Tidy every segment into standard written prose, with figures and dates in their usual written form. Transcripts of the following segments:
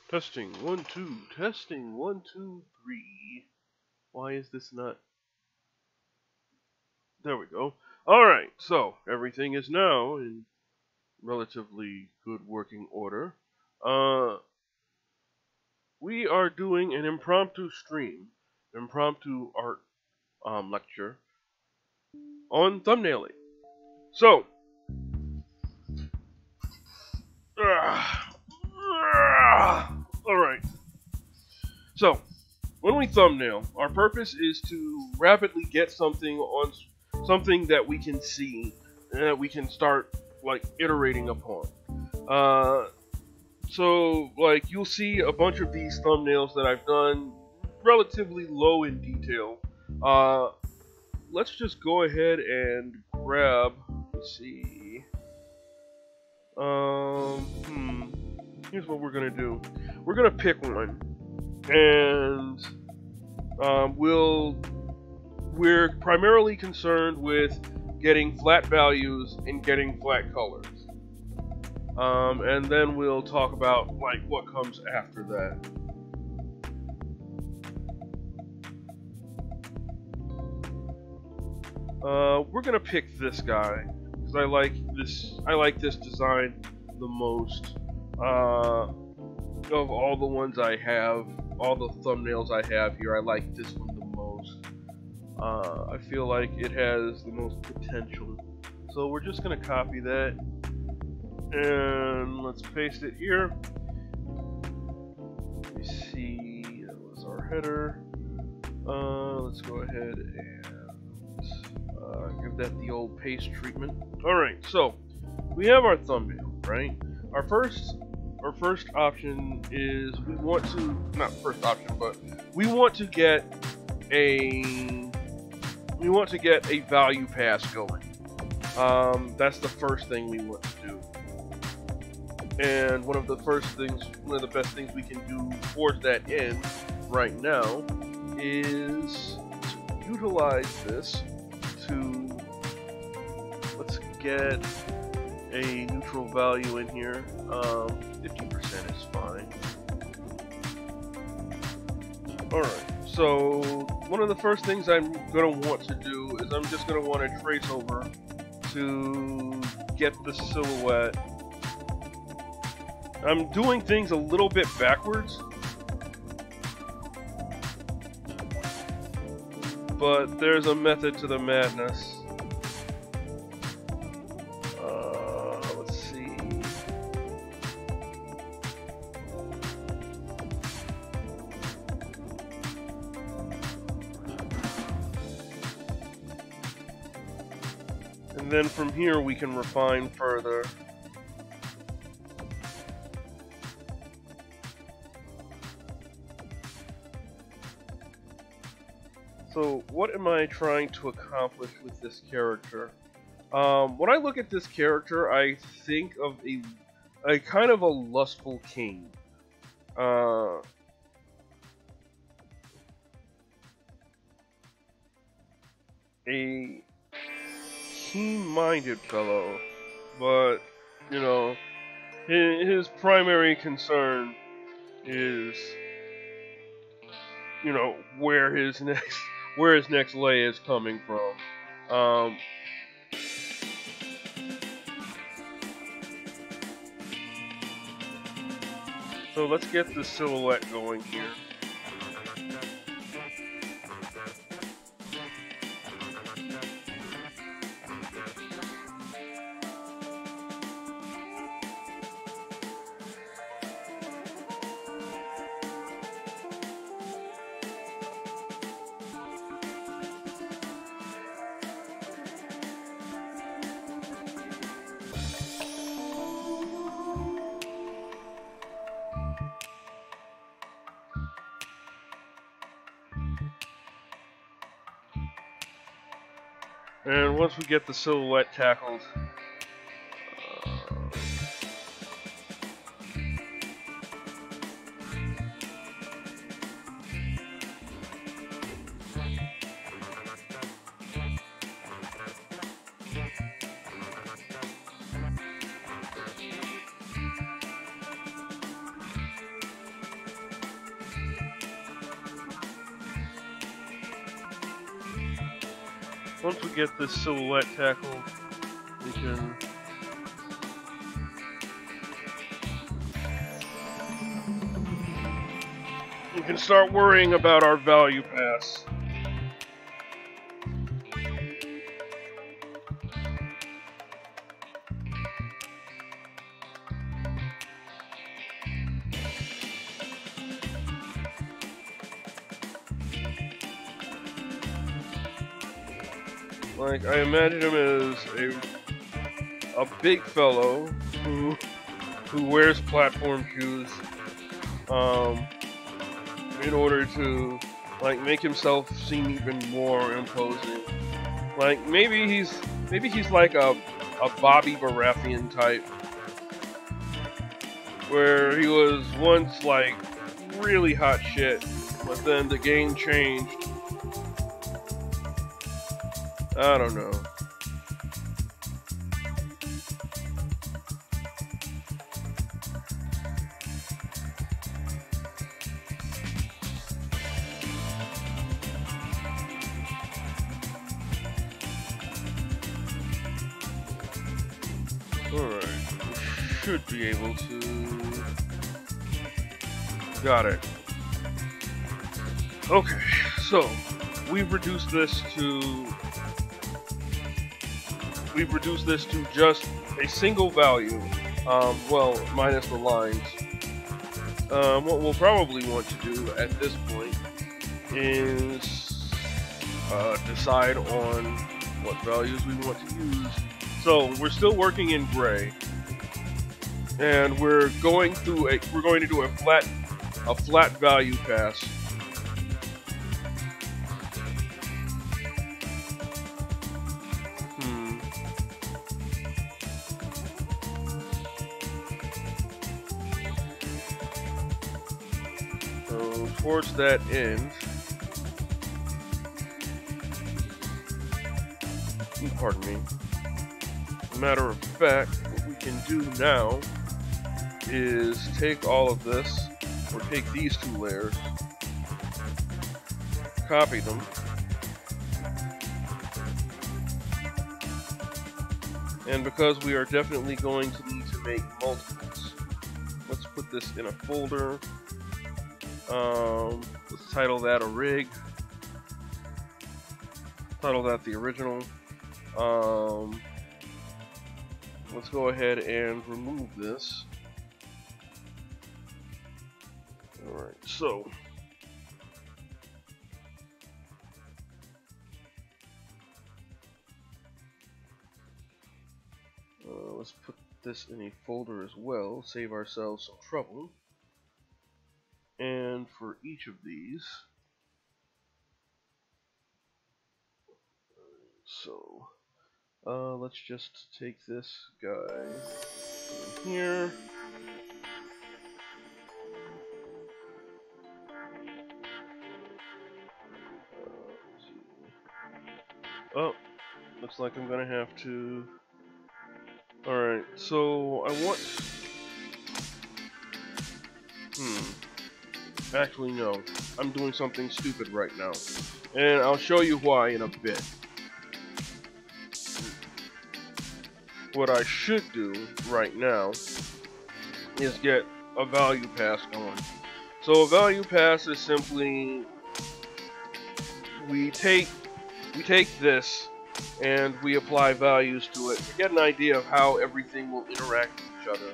Testing, 1, 2. Testing, 1, 2, 3. Why is this not... There we go. Alright, so everything is now in relatively good working order. We are doing an impromptu stream, impromptu art lecture on thumbnailing. So, alright. So, when we thumbnail, our purpose is to rapidly get something on something that we can see and that we can start like iterating upon. So like you'll see a bunch of these thumbnails that I've done relatively low in detail. Let's just go ahead and grab, let's see. Here's what we're gonna do. We're gonna pick one, and we're primarily concerned with getting flat values and getting flat colors. And then we'll talk about like what comes after that. We're gonna pick this guy because I like this design the most. Of all the ones I have, all the thumbnails I have here, I like this one the most. I feel like it has the most potential. So we're just gonna copy that and let's paste it here. Let me see, that was our header. Let's go ahead and give that the old paste treatment. Alright, so we have our thumbnail, right? Our first option is we want to, not first option, but we want to get a value pass going. That's the first thing we want to do. And one of the best things we can do towards that end right now is to utilize this to, let's get a neutral value in here. 50% is fine. Alright, so one of the first things I'm going to want to do is I'm just going to want to trace over to get the silhouette. I'm doing things a little bit backwards, but there's a method to the madness. Let's see. And then from here we can refine further. So what am I trying to accomplish with this character? When I look at this character, I think of a kind of a lustful king. A keen-minded fellow, but you know, his primary concern is, you know, where his next lay is coming from. So let's get the silhouette going here. And once we get the silhouette tackled, once we get this silhouette tackled, we can start worrying about our value pass. Like, I imagine him as a big fellow who wears platform shoes, in order to, like, make himself seem even more imposing. Like, maybe he's like a Bobby Baratheon type, where he was once like really hot shit, but then the game changed. I don't know. Alright, we should be able to... Got it. Okay, so we've reduced this to just a single value, well, minus the lines. What we'll probably want to do at this point is decide on what values we want to use. So we're still working in gray, and we're going to do a flat value pass. So towards that end, pardon me. Matter of fact, what we can do now is take all of this, or take these two layers, copy them, and because we are definitely going to need to make multiples, let's put this in a folder. Let's title that a rig, title that the original. Let's go ahead and remove this. Alright, so let's put this in a folder as well, save ourselves some trouble. And for each of these, so let's just take this guy in here. Oh, looks like I'm gonna have to. Alright, so I want. Actually, no. I'm doing something stupid right now. And I'll show you why in a bit. What I should do right now is get a value pass going. So a value pass is simply we take this and we apply values to it to get an idea of how everything will interact with each other.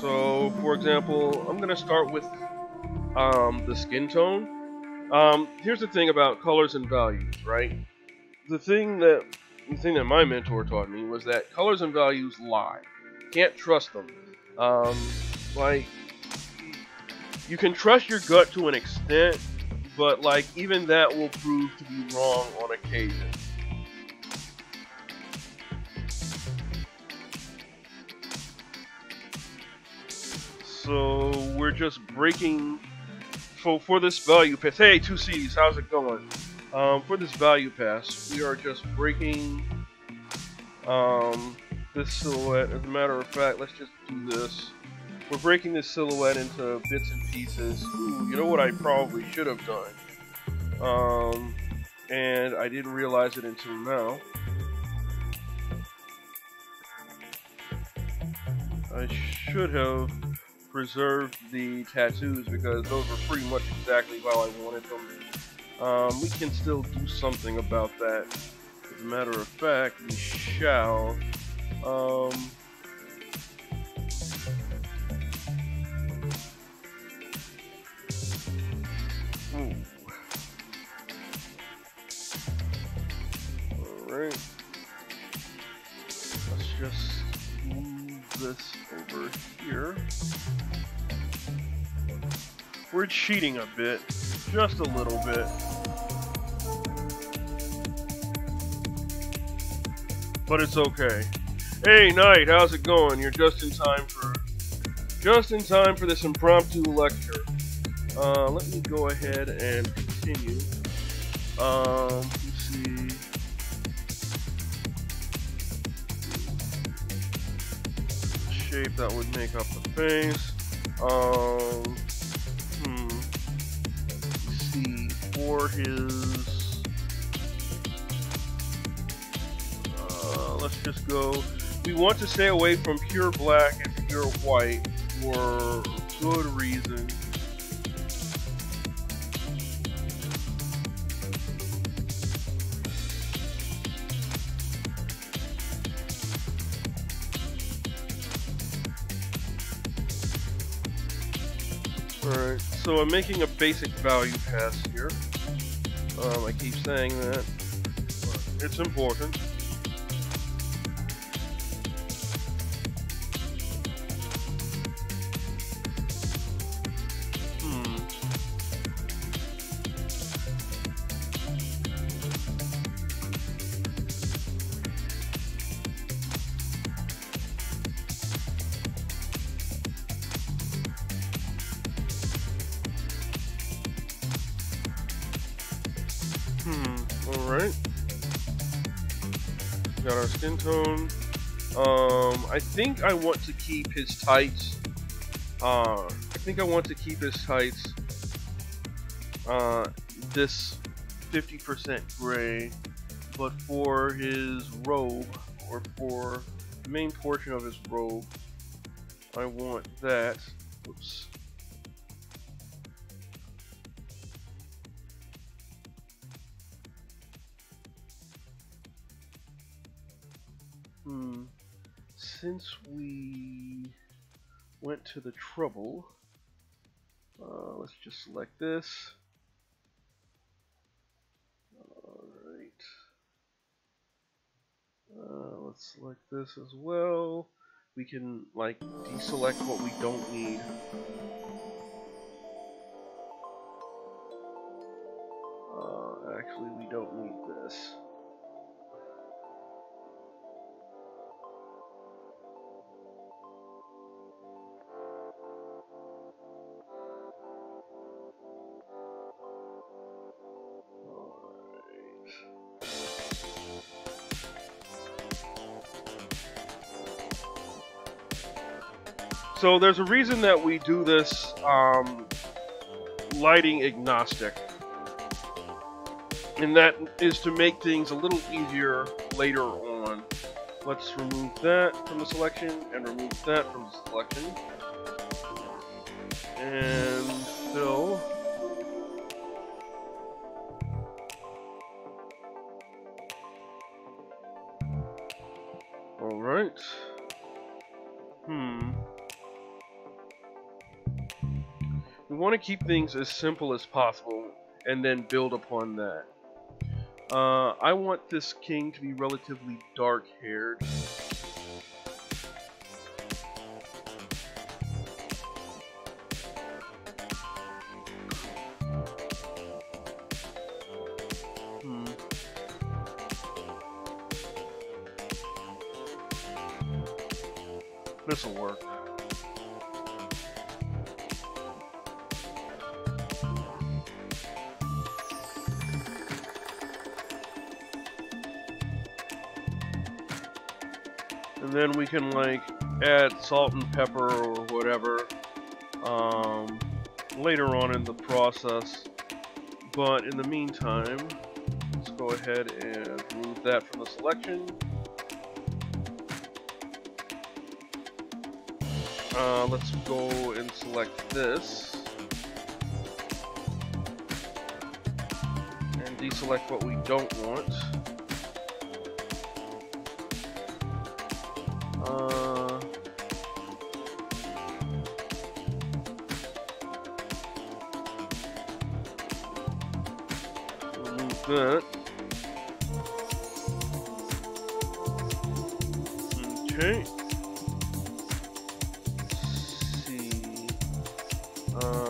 So, for example, I'm gonna start with the skin tone. Here's the thing about colors and values, right? The thing that my mentor taught me was that colors and values lie. Can't trust them. Like, you can trust your gut to an extent, but like even that will prove to be wrong on occasion. So we're just breaking for this value pass. Hey, 2Cs, how's it going? For this value pass, we are just breaking this silhouette. As a matter of fact, let's just do this. We're breaking this silhouette into bits and pieces. Ooh, you know what I probably should have done? and I didn't realize it until now. I should have preserved the tattoos because those were pretty much exactly how I wanted them. We can still do something about that. As a matter of fact, we shall. Alright. Let's just move this over here. We're cheating a bit. Just a little bit. But it's okay. Hey, Knight, how's it going? You're just in time for this impromptu lecture. Let me go ahead and continue. Let's see. Shape that would make up the face. Let's see, for his, let's just go. We want to stay away from pure black and pure white for good reason. Alright, so I'm making a basic value pass here. I keep saying that, but it's important. Alright. Got our skin tone. I think I want to keep his tights. This 50% gray, but for his robe, or for the main portion of his robe, I want that. Oops. Since we went to the trouble, let's just select this. Alright. Let's select this as well. We can, like, deselect what we don't need. Actually, we don't need this. So there's a reason that we do this lighting agnostic, and that is to make things a little easier later on. Let's remove that from the selection and remove that from the selection, and fill. All right. We want to keep things as simple as possible and then build upon that. I want this king to be relatively dark-haired. This'll work. And then we can, like, add salt and pepper or whatever later on in the process. But in the meantime, let's go ahead and remove that from the selection. Let's go and select this and deselect what we don't want. Remove that. Okay.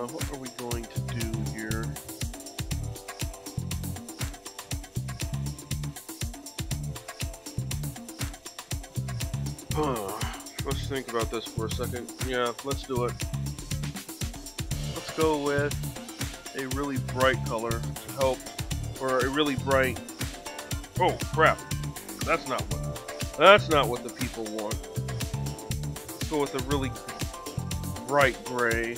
What are we going to do here? Let's think about this for a second. Yeah, let's do it. Let's go with a really bright color to help, or a really bright. Oh crap! That's not what the people want. Let's go with a really bright gray.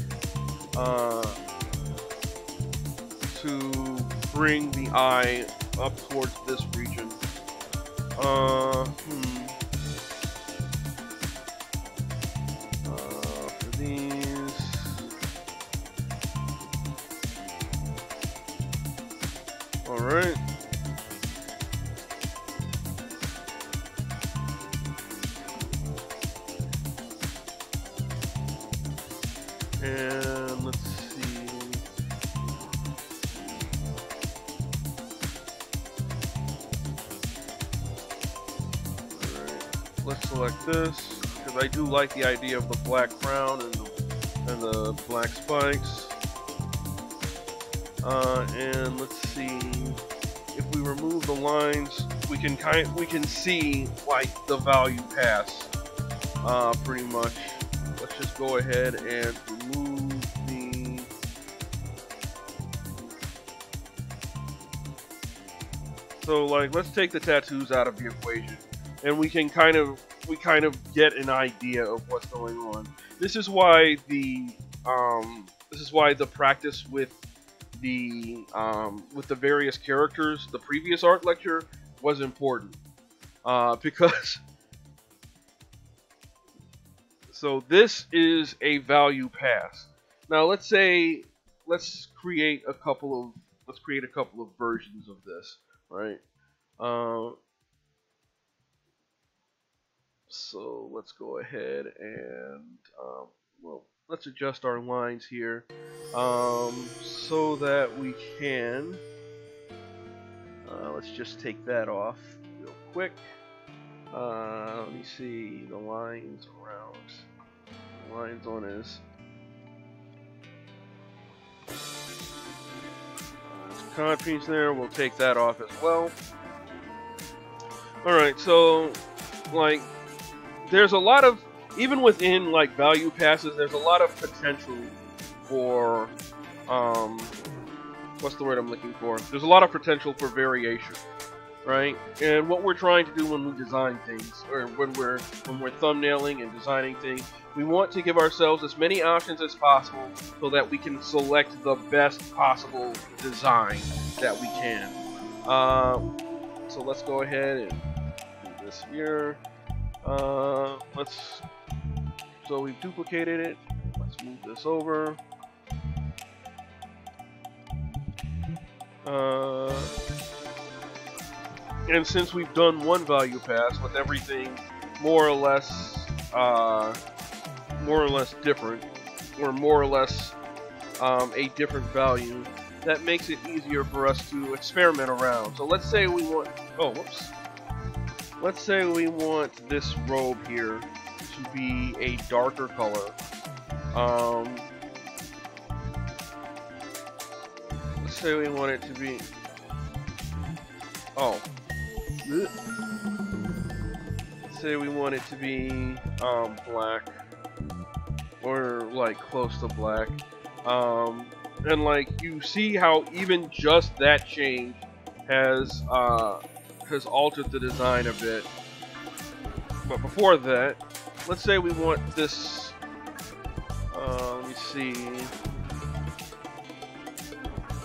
To bring the eye up towards this region. For these. Alright. And let's see. Alright, let's select this because I do like the idea of the black crown and the black spikes. And let's see, if we remove the lines, we can see like the value pass. Pretty much. Let's just go ahead and remove the. So like, let's take the tattoos out of the equation, and we kind of get an idea of what's going on. This is why the practice with the various characters, the previous art lecture, was important, because. So this is a value pass. Now let's create a couple of versions of this, right? So let's go ahead and well, let's adjust our lines here, so that we can. Let's just take that off real quick. Let me see the lines around. Lines on his cod piece there. We'll take that off as well. Alright, so like there's a lot of, even within like value passes, there's a lot of potential for what's the word I'm looking for? There's a lot of potential for variation. Right? And what we're trying to do when we design things, or when we're thumbnailing and designing things, we want to give ourselves as many options as possible so that we can select the best possible design that we can. So let's go ahead and do this here. So we've duplicated it. Let's move this over. And since we've done one value pass with everything more or less different, or more or less a different value, that makes it easier for us to experiment around. So let's say we want, let's say we want this robe here to be a darker color. Let's say we want it to be, let's say we want it to be black, or like close to black, and like you see how even just that change has altered the design a bit. But before that, let's say we want this. Let me see.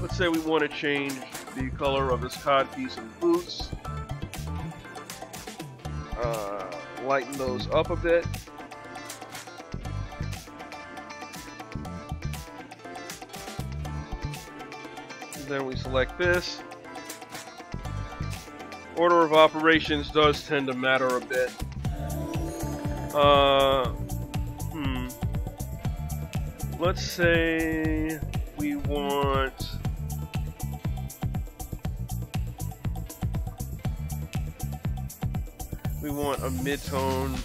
Let's say we want to change the color of his codpiece and boots. Lighten those up a bit. And then we select this. Order of operations does tend to matter a bit. Let's say we want a mid-tone.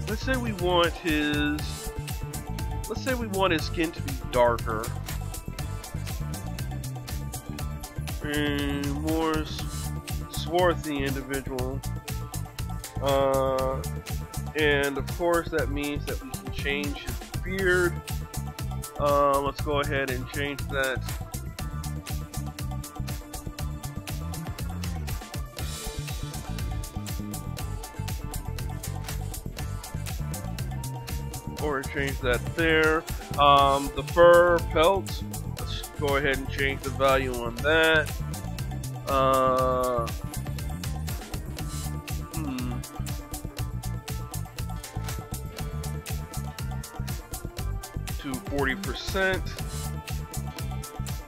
Let's say we want his skin to be darker and more swarthy individual. And of course that means that we can change his beard. Let's go ahead and change that. Or change that there. The fur pelt, let's go ahead and change the value on that. To 40%.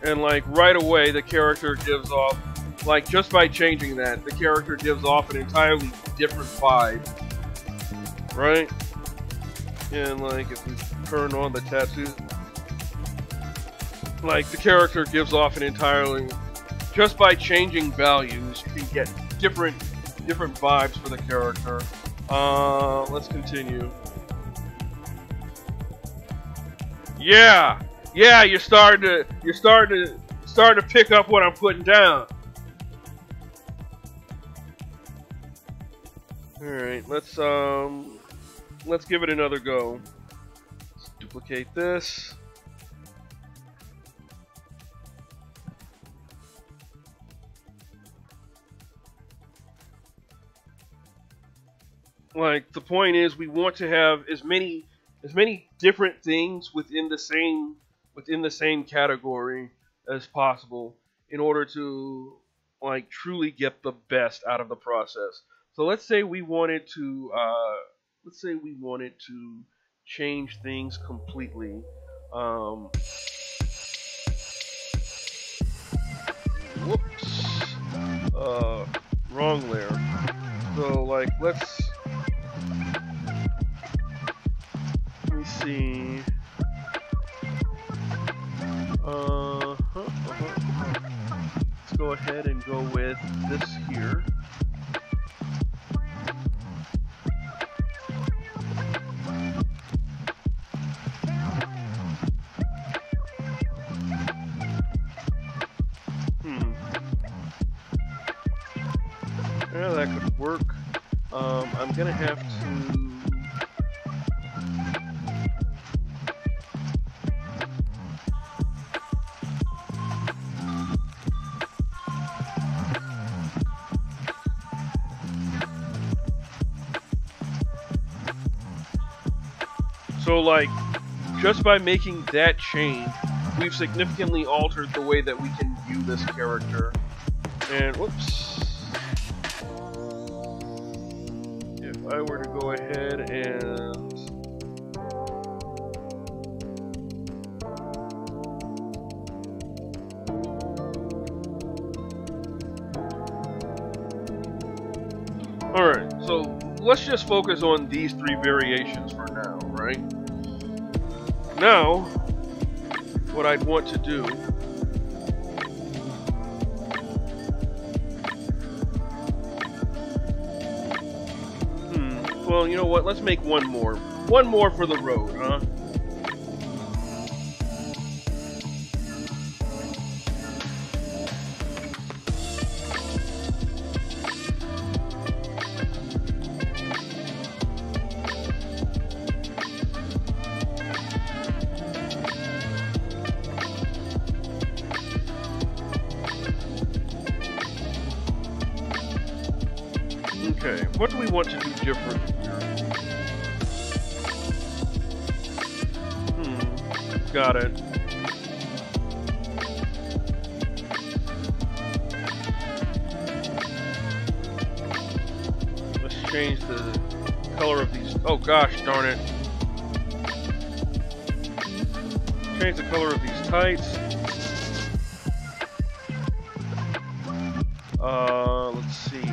And like right away the character gives off, like just by changing that, the character gives off an entirely different vibe. Right? And like if we turn on the tattoo, like the character gives off an entirely, just by changing values you can get different vibes for the character. Let's continue. Yeah, you're starting to pick up what I'm putting down. All right, let's give it another go. Let's duplicate this. Like the point is, we want to have as many different things within the same category as possible in order to like truly get the best out of the process. So let's say we wanted to change things completely. Whoops. Wrong layer. So like let me see. Let's go ahead and go with this here. Yeah, that could work. I'm gonna have to. So, like, just by making that change, we've significantly altered the way that we can view this character. And whoops. If I were to go ahead and alright, so let's just focus on these three variations for now, right? Now, what I'd want to do well, you know what? Let's make one more. One more for the road, huh? Okay, what do we want to do different here? got it. Let's change the color of these. Oh gosh, darn it. Change the color of these tights. Let's see.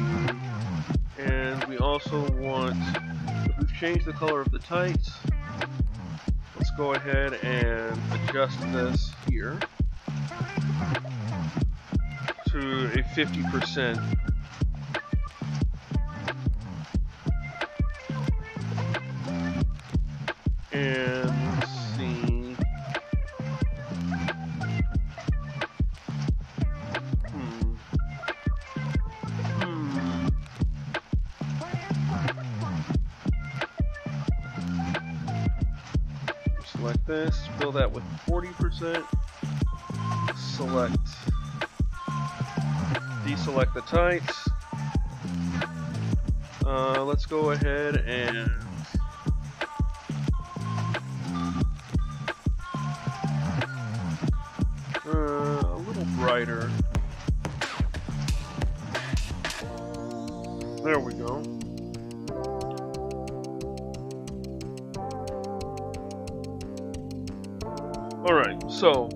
And we also want, if we've changed the color of the tights, let's go ahead and adjust this here to a 50%. And let's see. Select this, fill that with 40%. Select, deselect the tights. Let's go ahead and a little brighter. There we go. Alright, so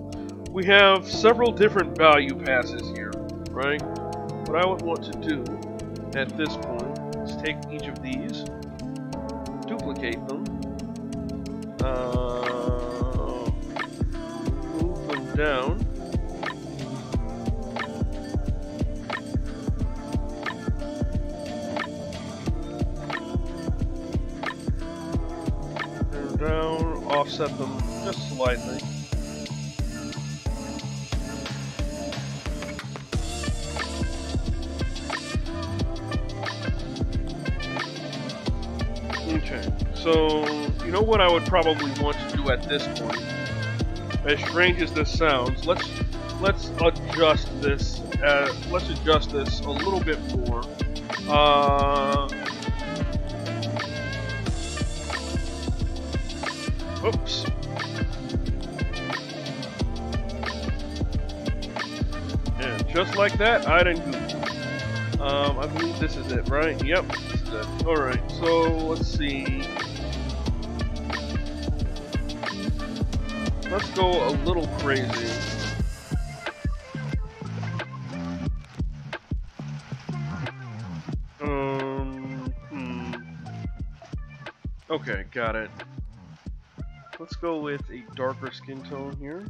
we have several different value passes here, right? What I would want to do at this point is take each of these, duplicate them, move them down, and down, offset them just slightly. Okay, so you know what I would probably want to do at this point? As strange as this sounds, let's adjust this. Let's adjust this a little bit more. Oops. And just like that, I didn't do. I believe this is it, right? Yep. Alright, so let's see. Let's go a little crazy. Okay, got it. Let's go with a darker skin tone here.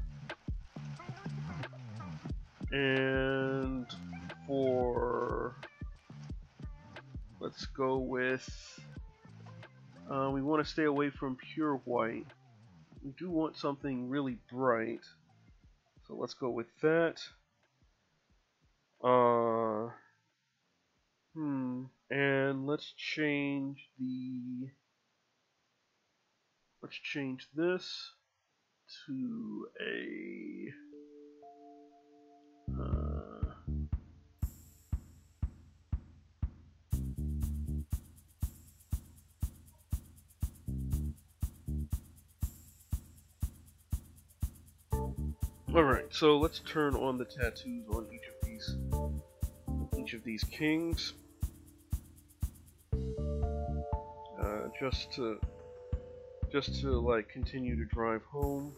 And for... let's go with, we want to stay away from pure white. We do want something really bright. So let's go with that. And let's change this to a, alright, so let's turn on the tattoos on each of these kings. Just to like continue to drive home.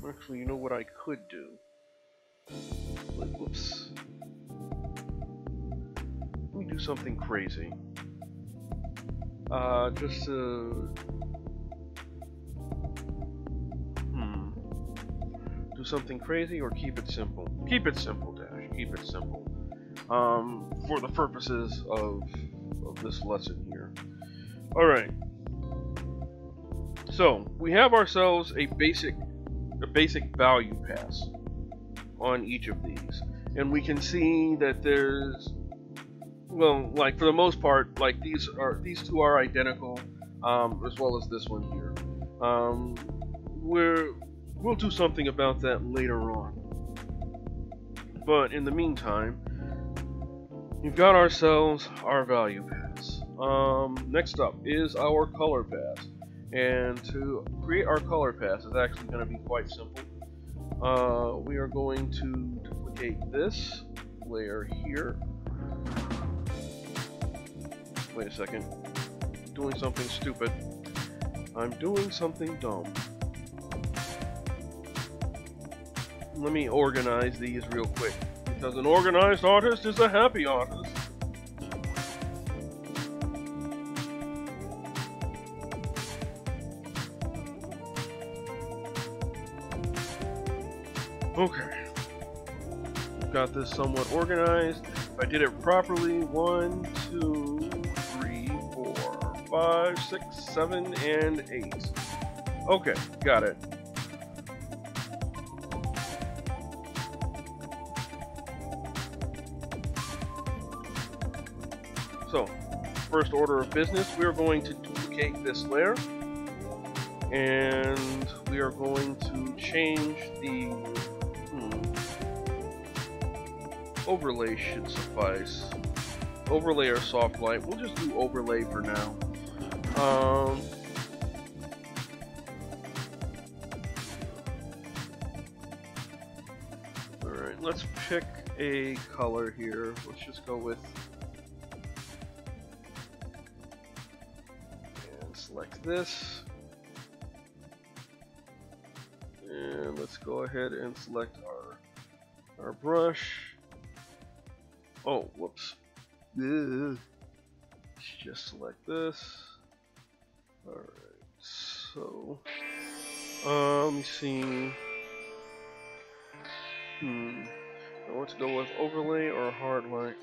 Actually, you know what I could do? Whoops. Let me do something crazy. Just to do something crazy or keep it simple. Keep it simple, Dash. Keep it simple. For the purposes of this lesson here. Alright. So, we have ourselves a basic value pass on each of these. And we can see that there's, well, like for the most part, like these two are identical, as well as this one here. We'll do something about that later on. But in the meantime, we've got ourselves our value pass. Next up is our color pass. And to create our color path is actually going to be quite simple. We are going to duplicate this layer here. Wait a second. I'm doing something stupid. I'm doing something dumb. Let me organize these real quick, because an organized artist is a happy artist. Okay, we've got this somewhat organized. If I did it properly, 1, 2, 3, 4, 5, 6, 7, and 8. Okay, got it. So, first order of business, we're going to duplicate this layer, and we are going to change the overlay should suffice. Overlay or soft light. We'll just do overlay for now. Alright, let's pick a color here. Let's just go with, and select this. And let's go ahead and select our brush. Oh, whoops. Let's just select this. Alright, so let me see. I want to go with overlay or hard light.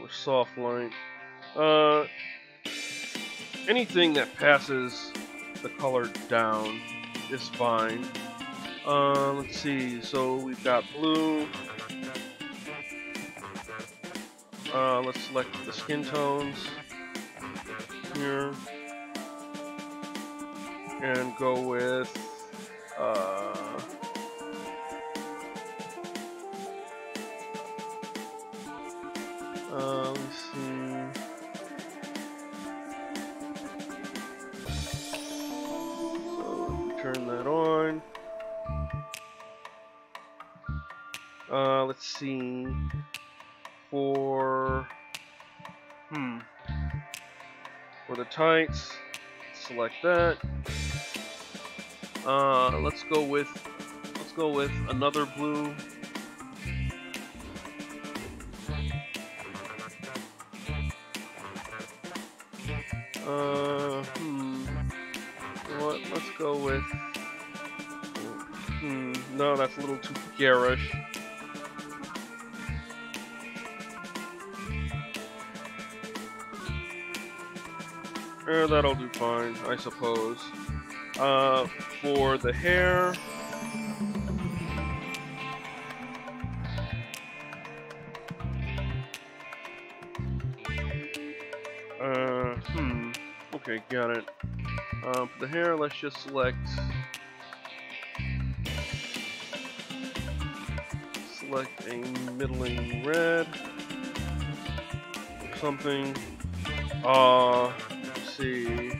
Or soft light. Anything that passes the color down is fine. Let's see, so we've got blue. Let's select the skin tones here. And go with, let's see. So, turn that on. Let's see, for the tights, select that. Let's go with another blue. Let's go with, no, that's a little too garish. That'll do fine, I suppose. For the hair, okay, got it. For the hair, let's just select a middling red or something. Let's see.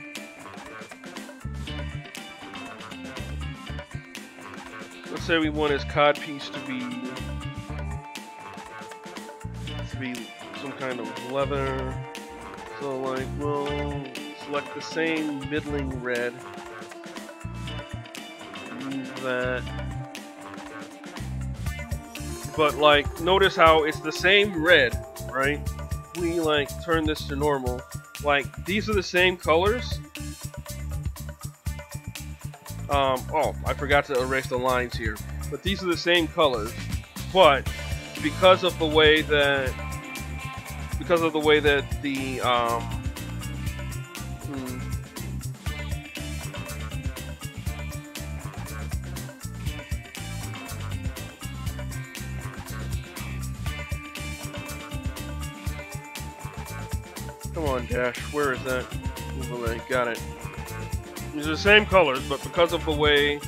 Let's say we want his codpiece to be some kind of leather. So like we'll select the same middling red. Use that. But like notice how it's the same red, right? We like turn this to normal. Like these are the same colors. Oh, I forgot to erase the lines here. But these are the same colors. But because of the way that the come on, Dash, where is that overlay? Got it. These are the same colors, but because of the way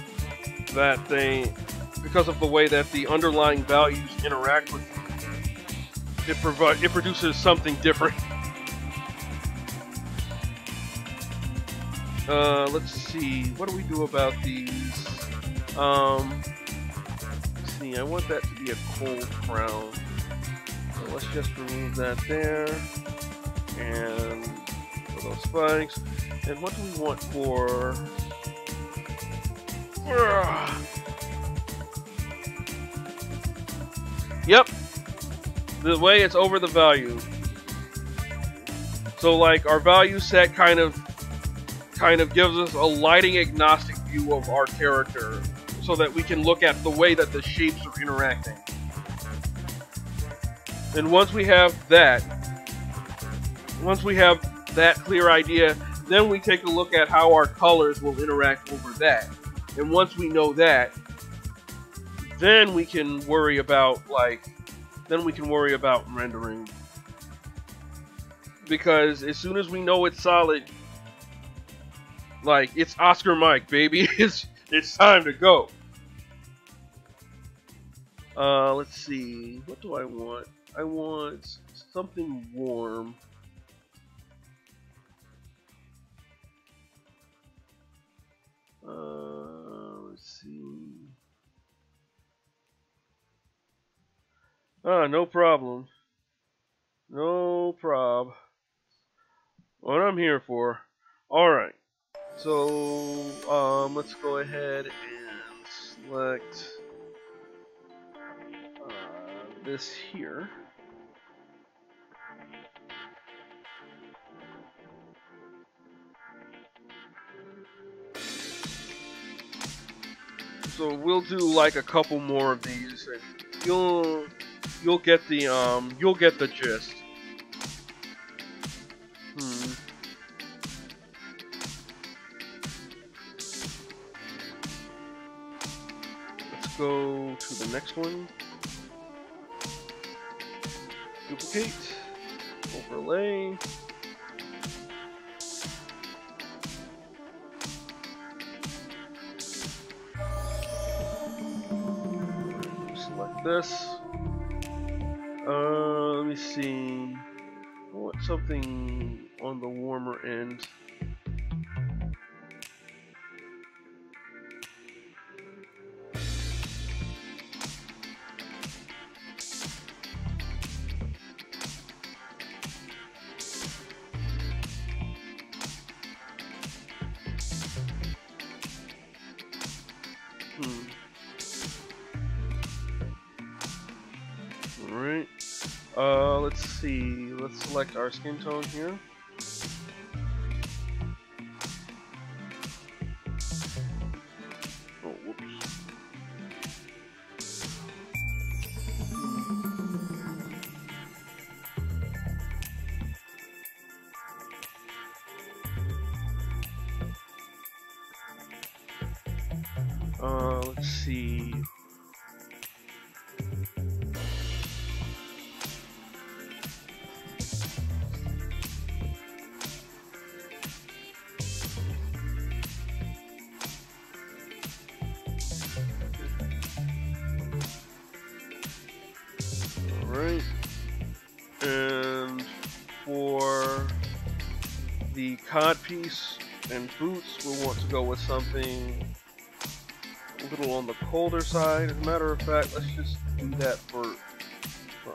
that the underlying values interact with it produces something different. Let's see. What do we do about these? Let's see. I want that to be a cold crown. So let's just remove that there. And for those spikes. And what do we want for? Yep. The way it's over the value. So like our value set kind of gives us a lighting agnostic view of our character so that we can look at the way that the shapes are interacting. And once we have that clear idea, then we take a look at how our colors will interact over that. And once we know that, then we can worry about rendering. Because as soon as we know it's solid, like it's Oscar Mike, baby, it's time to go. Let's see. What do I want? I want something warm. Let's see. No problem. No prob. What I'm here for. Alright. So, let's go ahead and select this here. So we'll do like a couple more of these, and you'll get the gist. Let's go to the next one. Duplicate, overlay. Select this. Let me see. I want something on the warmer end. Alright. Let's see. Let's select our skin tone here. Oh, whoops. Let's see. Alright, and for the cod piece and boots, we'll want to go with something a little on the colder side. As a matter of fact, let's just do that for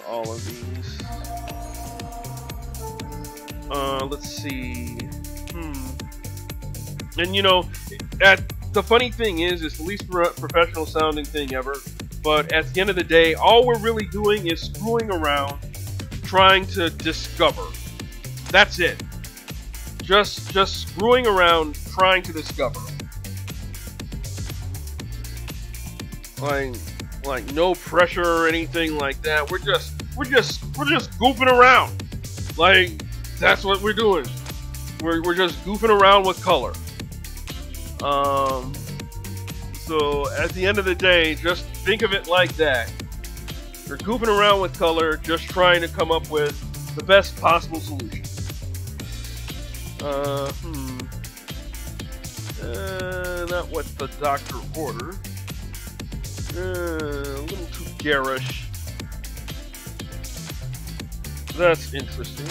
all of these. Let's see. And you know, the funny thing is, it's the least professional sounding thing ever. But at the end of the day, all we're really doing is screwing around, trying to discover. That's it. Just screwing around, trying to discover. Like no pressure or anything like that. We're just goofing around. Like that's what we're doing. We're just goofing around with color. So at the end of the day, just think of it like that. You're goofing around with color, just trying to come up with the best possible solution. Not what the doctor ordered. A little too garish. That's interesting.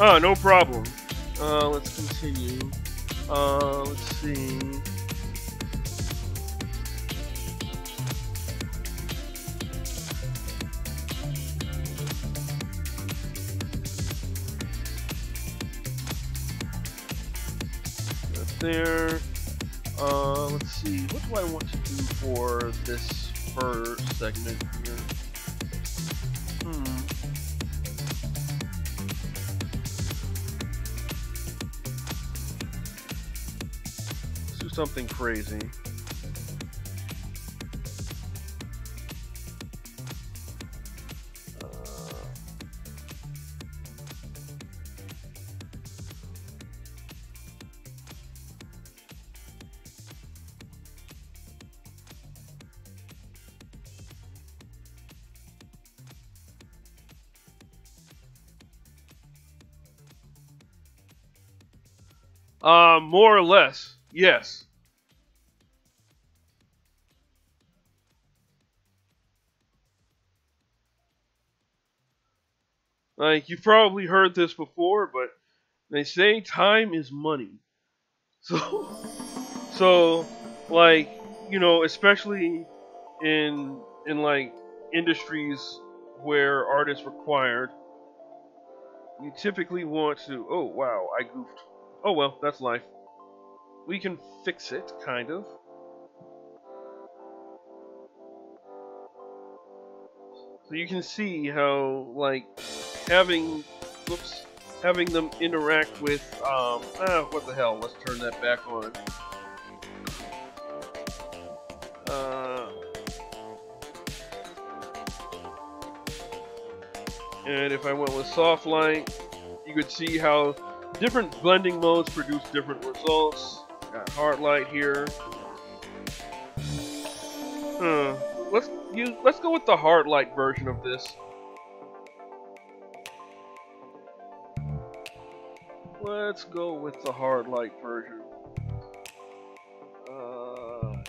Ah, no problem. Let's continue. Let's see. That's there. Let's see. What do I want to do for this first segment here? Let's do something crazy. More or less, yes. Like, you've probably heard this before, but they say time is money. So, so, like, you know, especially in like industries where art is required, you typically want to. Oh wow, I goofed. Oh well, that's life. We can fix it, kind of. So you can see how, like, having, whoops, having them interact with, what the hell? Let's turn that back on. And if I went with soft light, you could see how different blending modes produce different results. Got hard light here. Let's go with the hard light version of this. Let's go with the hard light version.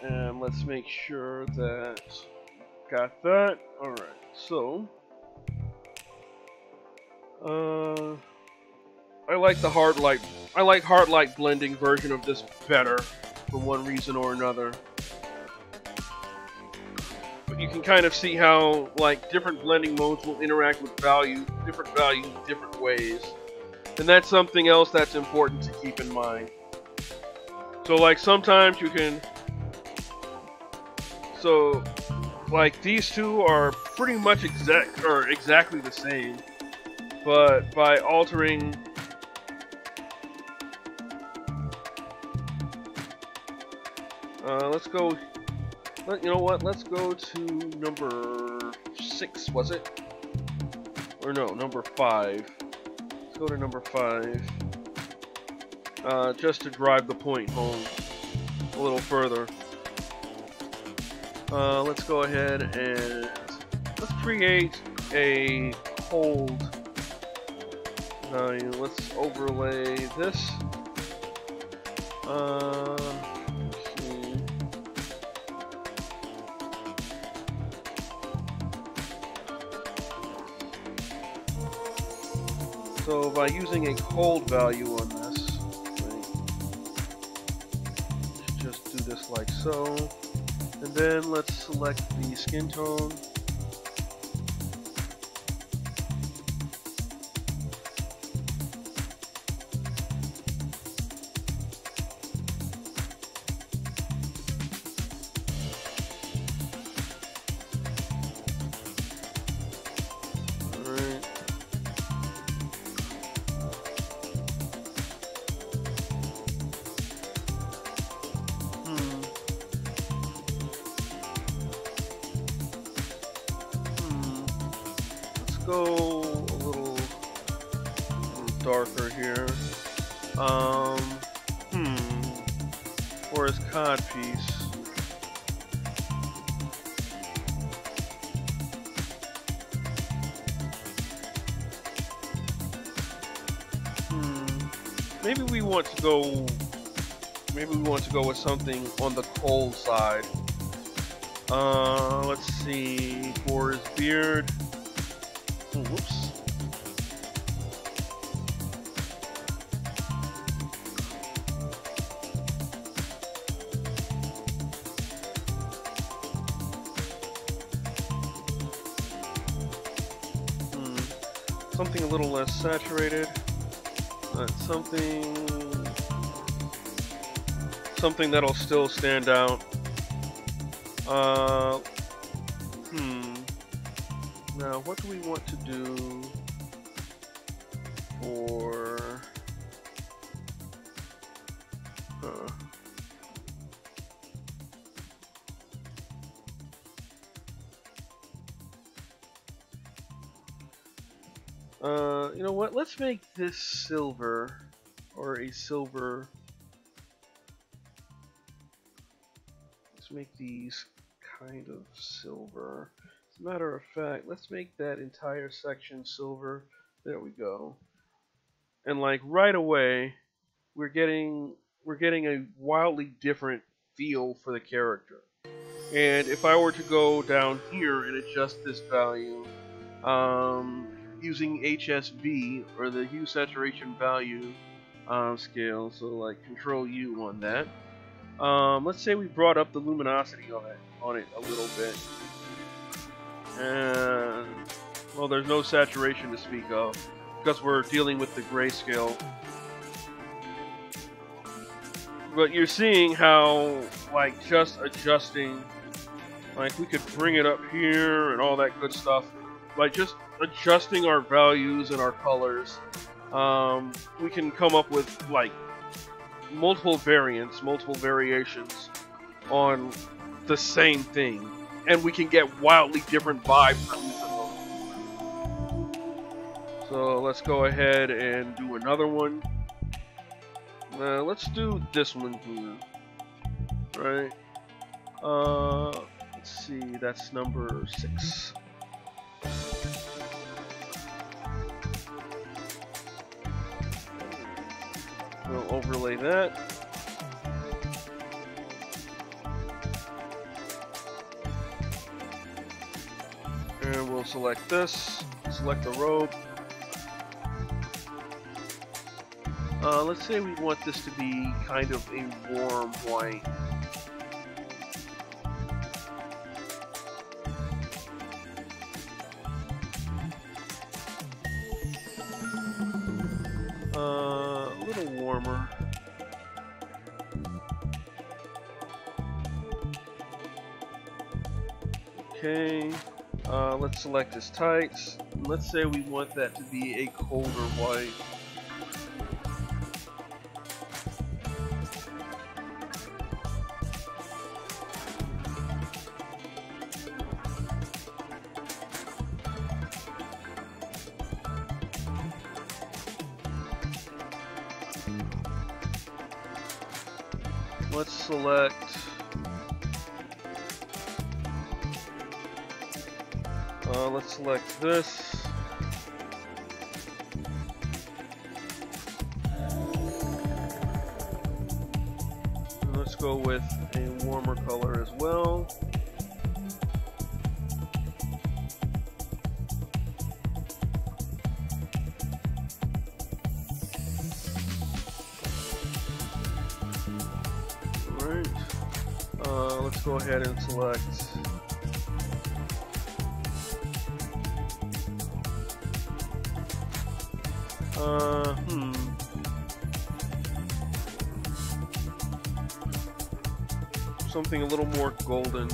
And let's make sure that got that. Alright, so I like the hard light. I like hard light blending version of this better for one reason or another. But you can kind of see how, like, different blending modes will interact with different values different ways. And that's something else that's important to keep in mind. So, like, sometimes you can... So, like, these two are pretty much exactly the same. But by altering... let's go... You know what? Let's go to number 6, was it? Or no, number 5. Let's go to number 5. Just to drive the point home a little further. Let's go ahead and let's create a cold. Let's overlay this. So by using a cold value on this, just do this like so, and then let's select the skin tone. Go a little darker here. For his cod piece. Maybe we want to go. Maybe we want to go with something on the cold side. Let's see, for his beard. Oh, whoops. Something a little less saturated. Something that'll still stand out. Now, what do we want to do for? You know what? Let's make this silver, or a silver. Let's make these kind of silver. As a matter of fact, let's make that entire section silver. There we go. And like right away, we're getting a wildly different feel for the character. And if I were to go down here and adjust this value, using HSV, or the hue saturation value scale, so like Control U on that. Let's say we brought up the luminosity on it a little bit, and well, there's no saturation to speak of because we're dealing with the grayscale. But you're seeing how, like, just adjusting, like we could bring it up here and all that good stuff, like just adjusting our values and our colors, we can come up with like multiple variants, multiple variations on the same thing, and we can get wildly different vibes from each of them. So let's go ahead and do another one. Let's do this one here, right? Let's see, that's number 6. We'll overlay that. And we'll select this, select the robe. Let's say we want this to be kind of a warm white. A little warmer. Okay, let's select his tights. Let's say we want that to be a colder white. Let's select this. And let's go with a warmer color as well. Let's go ahead and select something a little more golden.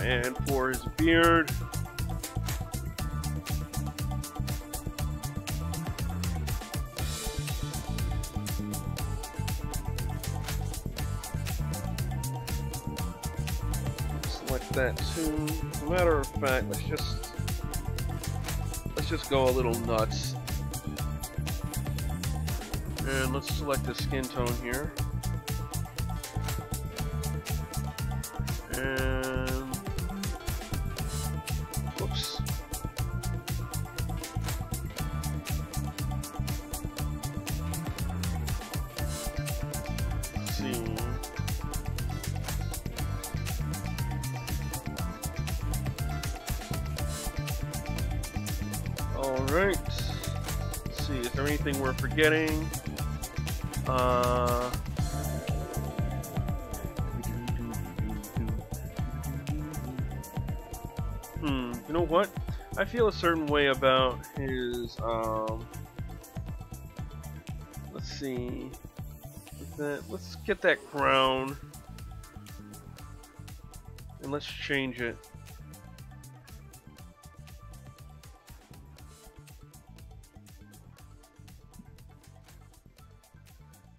And for his beard, select that too. As a matter of fact, let's just go a little nuts. And let's select the skin tone here. And whoops. Let's see. Alright. Let's see, is there anything we're forgetting? You know what? I feel a certain way about his, let's see. Let's get that crown. And let's change it.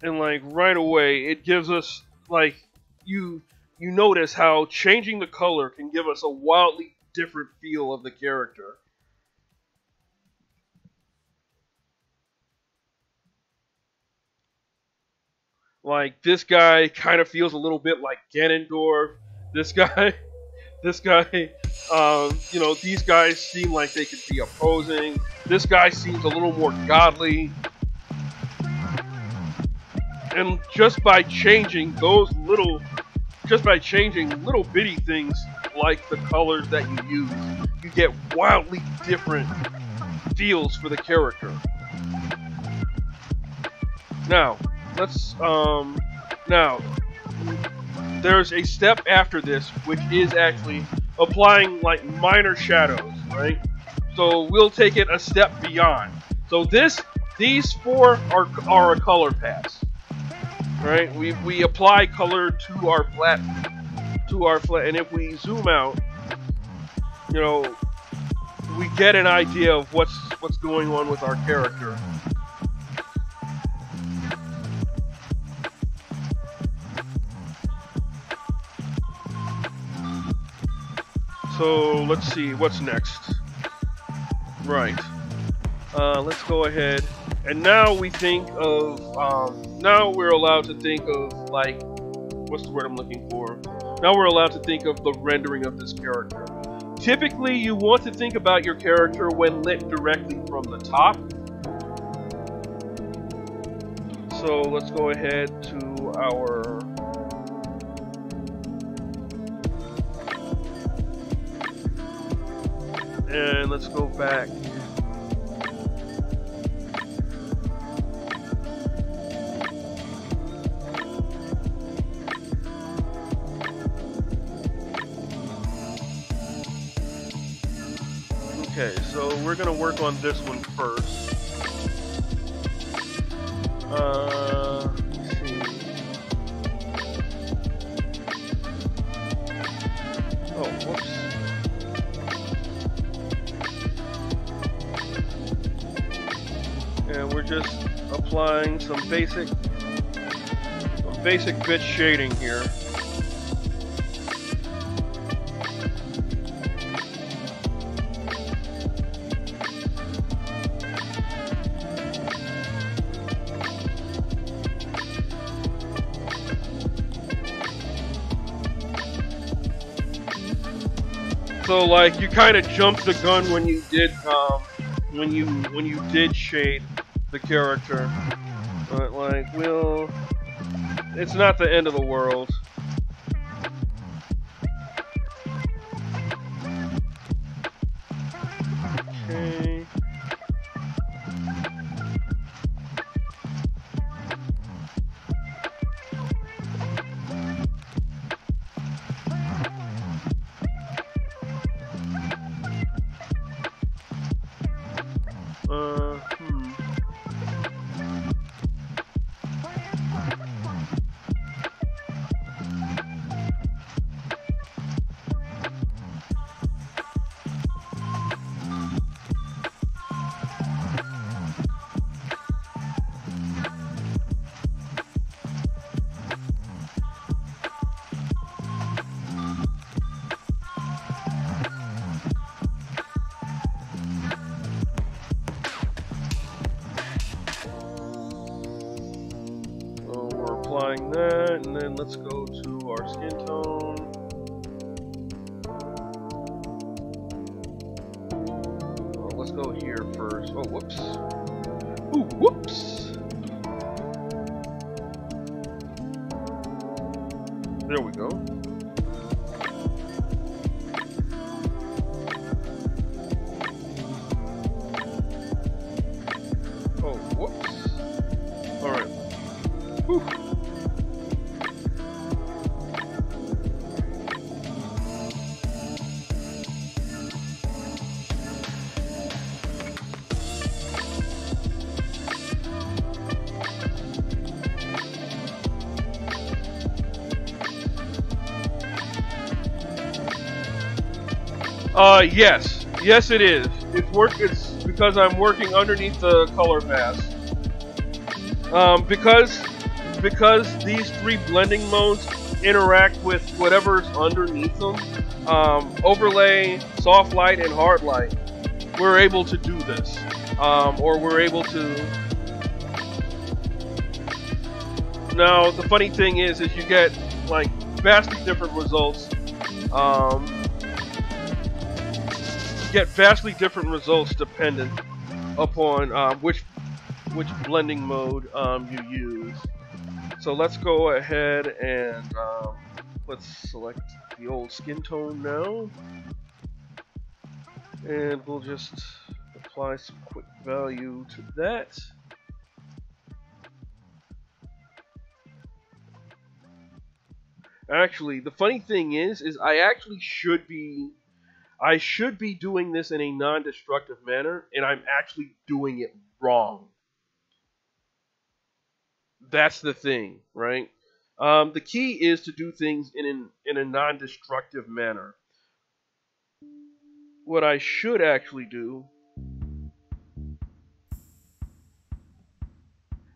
And like right away, it gives us like you notice how changing the color can give us a wildly different feel of the character. Like this guy kind of feels a little bit like Ganondorf. This guy, you know, these guys seem like they could be opposing. This guy seems a little more godly. And just by changing little bitty things like the colors that you use, you get wildly different feels for the character. Now, there's a step after this, which is actually applying like minor shadows, right? So we'll take it a step beyond. So these four are a color pass. Right, we apply color to our flat, and if we zoom out, you know, we get an idea of what's going on with our character. So let's see what's next. Right. Let's go ahead. And now we think of, now we're allowed to think of, like, what's the word I'm looking for? Now we're allowed to think of the rendering of this character. Typically, you want to think about your character when lit directly from the top. So let's go ahead to our... And let's go back. Okay, so we're gonna work on this one first. Let's see. Oh, whoops. And we're just applying some basic bit shading here. So like you kind of jumped the gun when you did when you did shade the character, but like it's not the end of the world. Okay. Applying that, and then let's go to our skin tone. Oh, let's go here first. Oh, whoops. Ooh, whoops. There we go. Oh, whoops. Alright. Whew. Yes. Yes, it is. It's because I'm working underneath the color mask. Because these three blending modes interact with whatever's underneath them, overlay, soft light, and hard light, we're able to do this. Or we're able to... Now, the funny thing is you get, like, vastly different results. Get vastly different results dependent upon which blending mode you use. So let's go ahead and let's select the old skin tone now, and we'll just apply some quick value to that. Actually, the funny thing is I actually should be doing this in a non-destructive manner, and I'm actually doing it wrong. That's the thing, right? The key is to do things in a non-destructive manner. What I should actually do,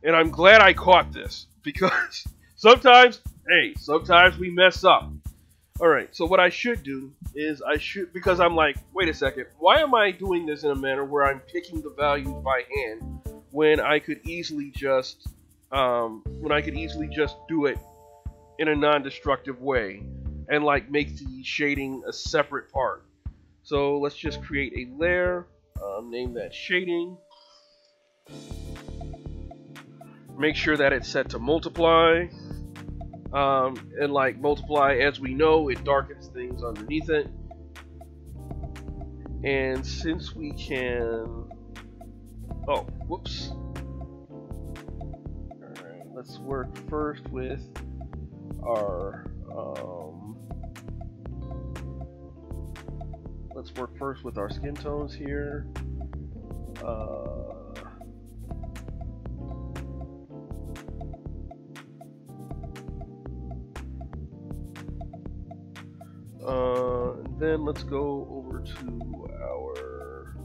and I'm glad I caught this, because sometimes we mess up. Alright, so what I should do is because I'm like, wait a second, why am I doing this in a manner where I'm picking the values by hand when I could easily just do it in a non-destructive way and like make the shading a separate part. So let's just create a layer, name that shading. Make sure that it's set to multiply. And like multiply, as we know, it darkens things underneath it. And since we can... Oh, whoops. Alright, let's work first with our... let's work first with our skin tones here. Then let's go over to our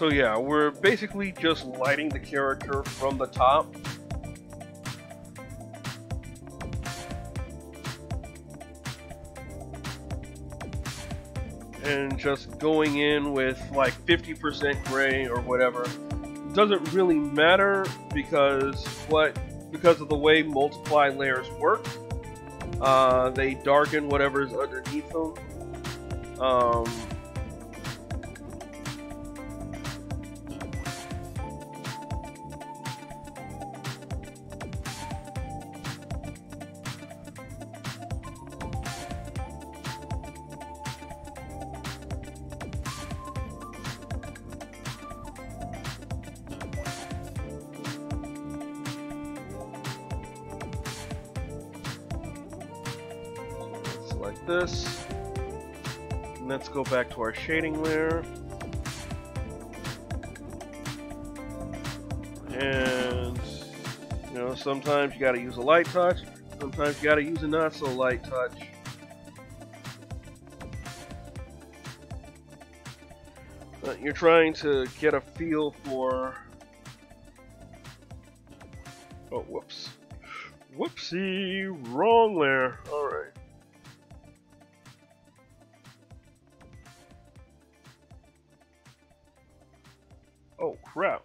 So yeah, we're basically just lighting the character from the top. And just going in with like 50% gray or whatever. It doesn't really matter because of the way multiply layers work. They darken whatever's underneath them. Like this. And let's go back to our shading layer. And you know, sometimes you gotta use a light touch, sometimes you gotta use a not so light touch. You're trying to get a feel for... Oh, whoops. Whoopsie, wrong layer. Alright. Oh crap.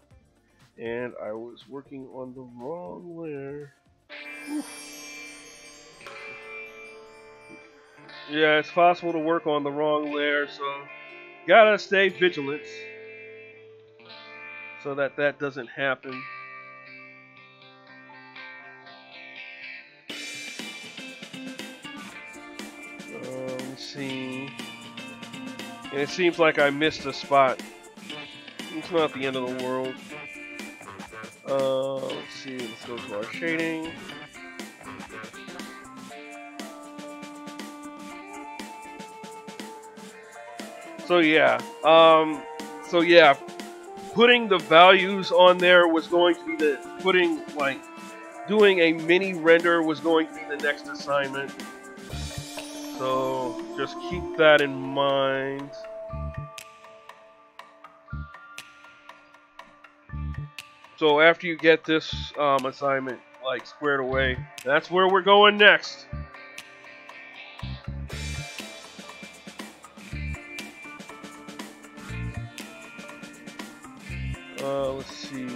And I was working on the wrong layer. Yeah, it's possible to work on the wrong layer, so gotta stay vigilant so that that doesn't happen. Let's see. And it seems like I missed a spot. It's not the end of the world. Let's see. Let's go to our shading. So yeah. Putting the values on there was going to be doing a mini render was going to be the next assignment. So just keep that in mind. So after you get this assignment squared away, that's where we're going next. Let's see.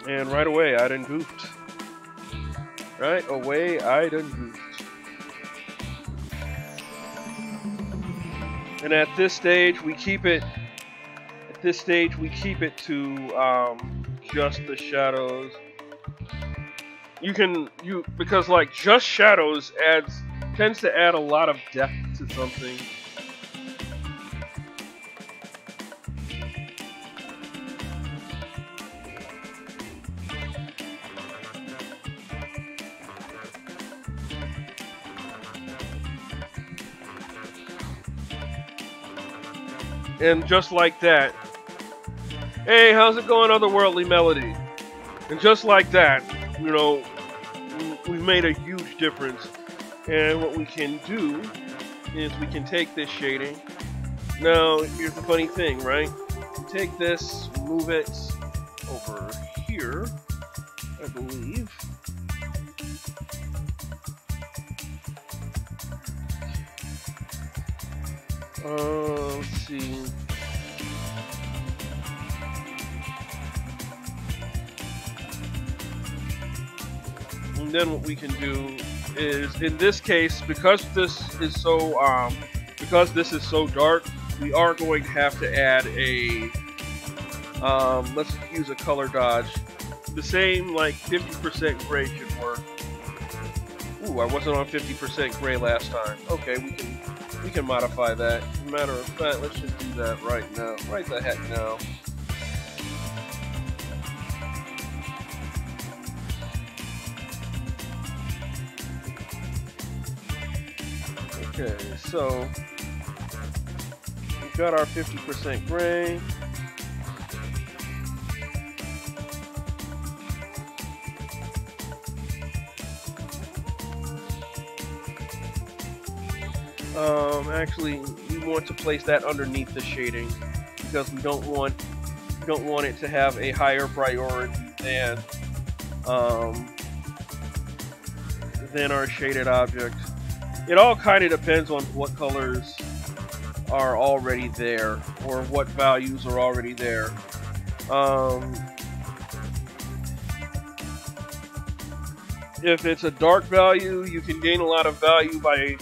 And right away, I done goofed. Right away, I done goofed. And at this stage, we keep it. At this stage, we keep it to just the shadows. Because just shadows tends to add a lot of depth to something. And just like that, hey, how's it going, Otherworldly Melody? And just like that, we've made a huge difference. And what we can do is we can take this shading. Now, here's the funny thing, right? Take this, move it over here, I believe. Let's see. And then what we can do is, in this case, because this is so dark, we are going to have to add a let's use a color dodge. The same 50% gray should work. Ooh, I wasn't on 50% gray last time. Okay, we can modify that. As a matter of fact, let's just do that right now. Right the heck now. Okay, so we've got our 50% gray. Actually, we want to place that underneath the shading because we don't want it to have a higher priority than our shaded object. It all kind of depends on what colors are already there or what values are already there. If it's a dark value, you can gain a lot of value by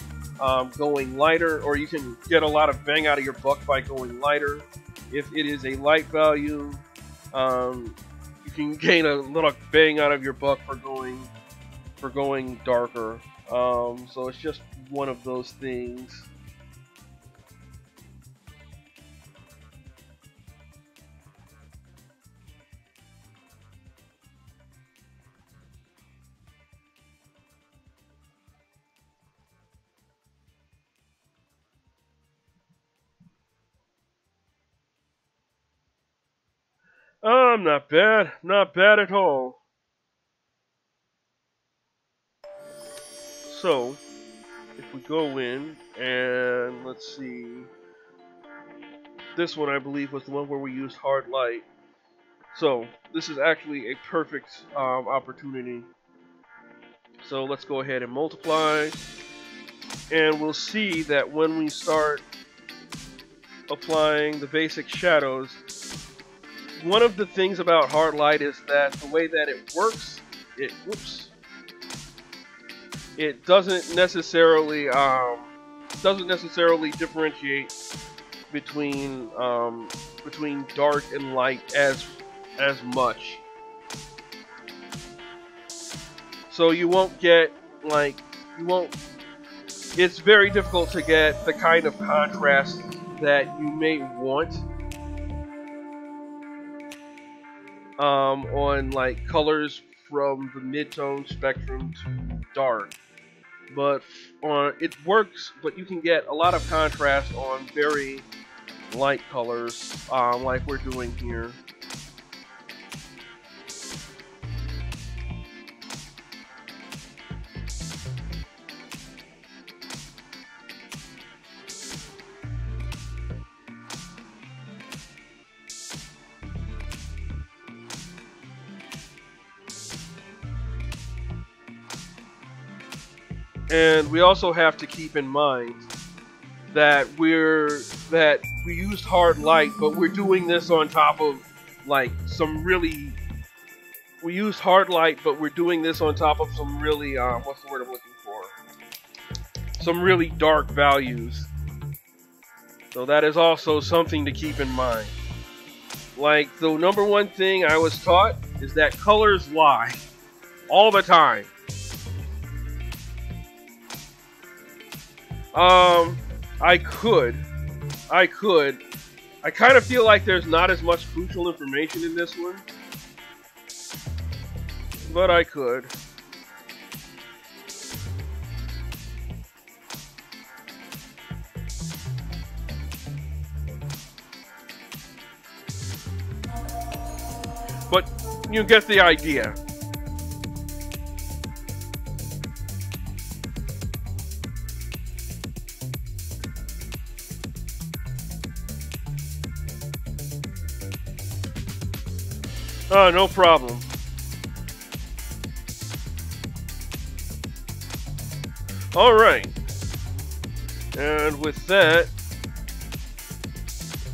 going lighter, or you can get a lot of bang out of your buck by going lighter. If it is a light value, you can gain a little bang out of your buck for going darker. So it's just one of those things. Not bad. Not bad at all. So, if we go in and let's see. This one, I believe, was the one where we used hard light. So this is actually a perfect opportunity. So let's go ahead and multiply. And we'll see that when we start applying the basic shadows, one of the things about hard light is that the way that it works, it doesn't necessarily differentiate between dark and light as much. So you won't get it's very difficult to get the kind of contrast that you may want on like colors from the mid-tone spectrum to dark. But it works, but you can get a lot of contrast on very light colors, like we're doing here. And we also have to keep in mind that we used hard light, but we're doing this on top of like some really. We used hard light, but we're doing this on top of some really what's the word I'm looking for? Some really dark values. So that is also something to keep in mind. Like the number one thing I was taught is that colors lie all the time. I kind of feel like there's not as much crucial information in this one, but I could. But you get the idea. Oh, no problem. Alright. And with that,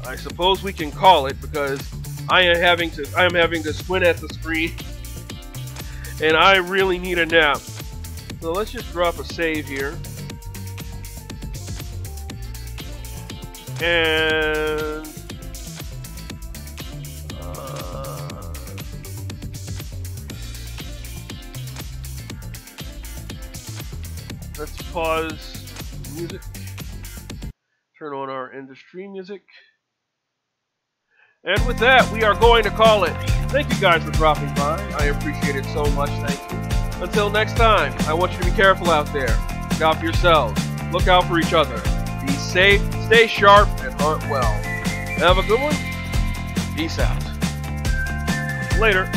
I suppose we can call it, because I am having to squint at the screen and I really need a nap. So let's just drop a save here. And let's pause music, turn on our end of stream music, and with that, we are going to call it. Thank you guys for dropping by. I appreciate it so much. Thank you. Until next time, I want you to be careful out there. Look out for yourselves. Look out for each other. Be safe, stay sharp, and hunt well. Have a good one. Peace out. Later.